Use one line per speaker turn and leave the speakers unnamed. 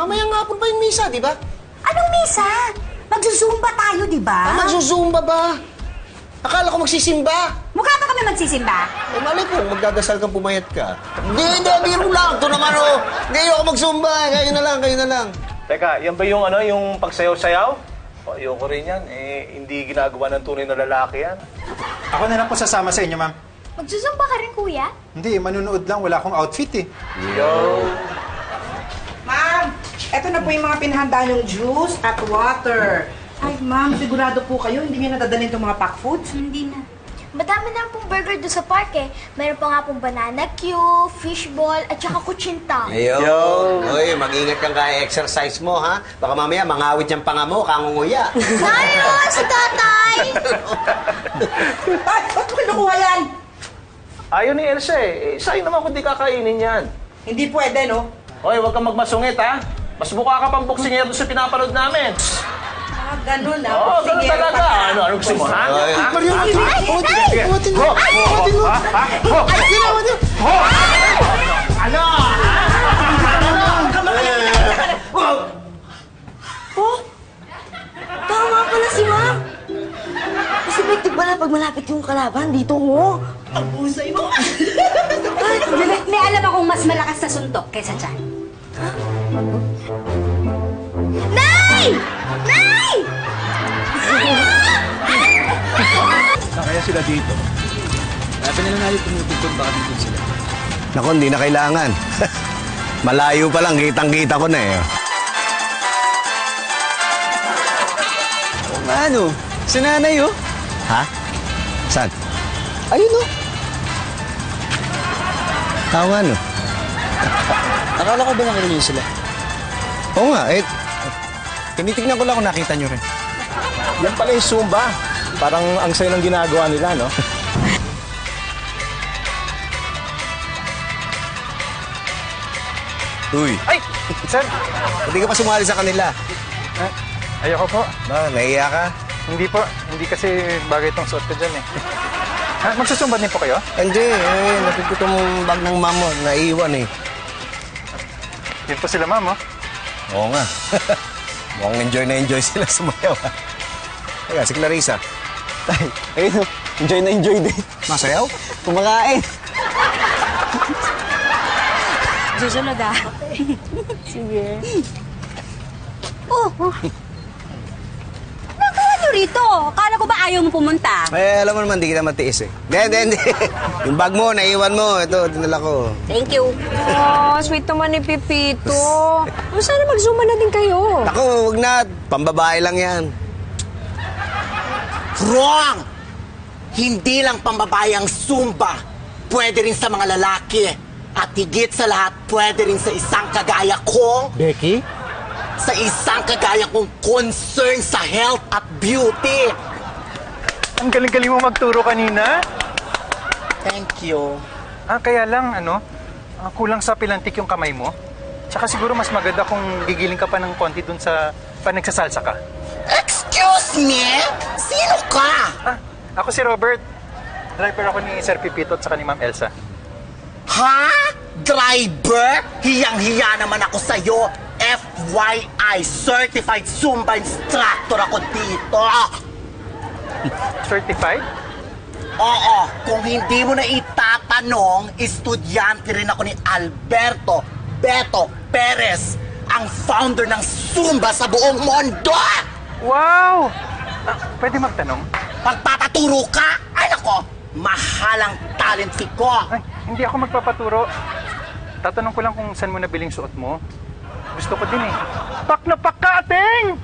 Mamayang hapon pa yung misa, di ba?
Anong misa? Magsusumba tayo, di ba?
Magsusumba ba? Akala ko magsisimba.
Mukha ba kami magsisimba?
Eh, malay ko, magdadasal kang pumayat ka. Hindi, biro lang. Ito naman, oh. Hindi ako magsumba. Kayo na lang.
Teka, yan ba yung yung pagsayaw-sayaw? Ayoko rin yan. Eh, hindi ginagawa ng tunay na lalaki yan.
Ako na lang po sasama sa inyo, ma'am.
Magsusumba ka rin, kuya?
Hindi, manunood lang. Wala akong outfit eh.
Yo!
Ma'am, eto na po yung mga pinahanda yung juice at water. Ay, ma'am, sigurado po kayo, hindi niyo nadadalhin itong mga pack foods?
Hindi na. Madami na pong burger doon sa park eh. Meron pa nga pong banana Q, fishball, at saka kutsintang.
Ayo. Uy, mag-ingat kang ka-exercise mo, ha? Baka mamaya mangawit yung panga mo, kangunguya.
Mario! Si tatay!
Ay, ba't mo kinukuha yan?
Ayaw ni Elsa eh. Sayang naman kung di kakainin yan.
Hindi pwede, no?
Hoy, huwag kang magmasungit, ha? Mas mukha ka pang boksingero sa pinapanood namin.
Ah, ganun na.
Oo, ganun talaga. Ano gusto mo, ha?
Tama pala si ma'am. Kasi effective pala pag malapit yung kalaban. Dito, oh.
Ang busay mo.
May alam akong mas malakas na suntok kaysa dyan.
Nay! Nay!
Kaya sila dito. Sabi nila natin tumutugtog baka dito sila.
Naku, hindi na kailangan. Malayo pa lang, kitang-kita ko na eh.
Ano? Si nanay, oh.
Ha? Saan?
Ayun, oh.
Tawa, no?
Akala ko ba nakita niyo sila?
Oo nga, eh. Tinitignan ko lang kung nakita nyo rin.
Yan pala yung Zumba. Parang ang sayo ng ginagawa nila, no?
Uy,
Ay! Sir!
hindi ka pa sumali sa kanila.
Ayoko po.
Ba, nahiya ka?
Hindi po. Hindi kasi bagay itong suot ko dyan eh. Magsusumba din po kayo?
Hindi, eh. Napit ko itong bag ng mom mo. Naiiwan eh.
Yun po sila, ma'am, oh.
Oo nga. Mukhang enjoy sila sumayaw. Teka, si Clarissa.
Tay, ayun, oh. Enjoy na enjoy din.
Masayaw?
Kumakain.
Susunod, ah.
Sige.
Oh. Ano rito? Kala ko ba ayaw mo pumunta?
Eh, alam mo naman, di kita matiis eh. Hindi. Yung bag mo, naiwan mo. Ito, dinala ko.
Thank you.
Oh, sweet naman ni Pipito. Sana mag-zuma na din kayo.
Ako, wag na. Pambabae lang yan.
Wrong! Hindi lang pambabae ang Zumba. Pwede rin sa mga lalaki. At higit sa lahat, pwede rin sa isang kagaya kong...
Becky?
Sa isang kagaya kong concern sa health at beauty.
Ang galing-galing mo magturo kanina.
Thank you.
Kaya lang, kulang sa pilantik yung kamay mo. Tsaka siguro mas maganda kung gigiling ka pa ng konti dun sa nagsasalsa ka.
Excuse me? Sino ka?
Ako si Robert. Driver ako ni Sir Pipito at saka ni Ma'am Elsa.
Ha? Driver? Hiyang-hiya naman ako sa'yo. FYI, Certified Zumba Instructor ako dito.
Certified?
Oo, kung hindi mo na itatanong, estudyante rin ako ni Alberto Beto Perez, ang founder ng Zumba sa buong mundo!
Wow! Pwede magtanong?
Pagpapaturo ka, ay nako, mahalang talent ko.
Ay, hindi ako magpapaturo. Tatanong ko lang kung saan mo nabiling suot mo. Gusto ko din eh. Pak na pak ka, ating!